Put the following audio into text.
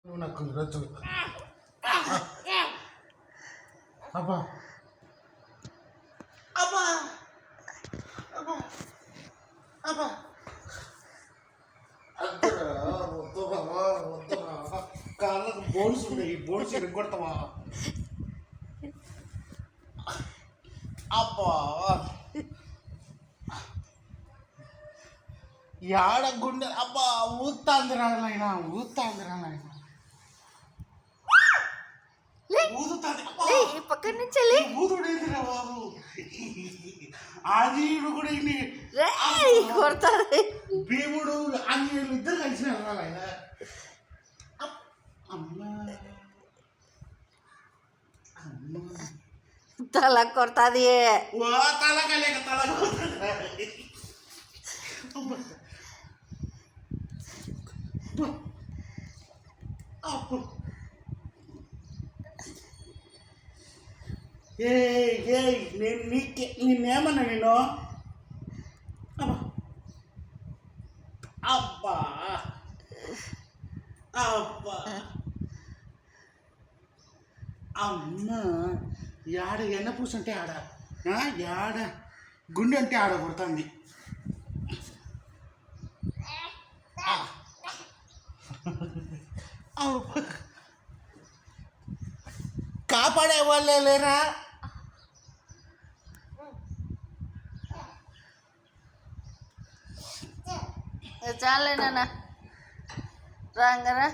నాకు ఈరోజు అబ్బా అబ్బా అబ్బా అబ్బా అద్దరా వద్దురా వద్దురా కాళ్ళకు బోన్స్ ఉన్నాయి బోన్స్ ఎరగొడతావా అబ్బా యాడ గుండె అబ్బా ఊతాందిరా నాయన ఊతాందిరా నాయన పక్కన నుంచి ఊదుడేదిరా బాబు ఆంజనేయుడు కూడా ఇన్ని కొడతారు భీముడు ఆంజనేయులు ఇద్దరు కలిసి వెళ్ళాలి ఆయన అమ్మా అమ్మా తల కొడతాది ఓ తలకలేక తల అప్పు ఏ నేను నిన్నేమన్నా నేను అబ్బా అబ్బా అమ్మ యాడ ఎన్నపూస అంటే ఆడ యాడ గుండె అంటే ఆడ కొడుతుంది కాపాడే వాళ్ళే లేరా చాలే నాన్న రాంగరా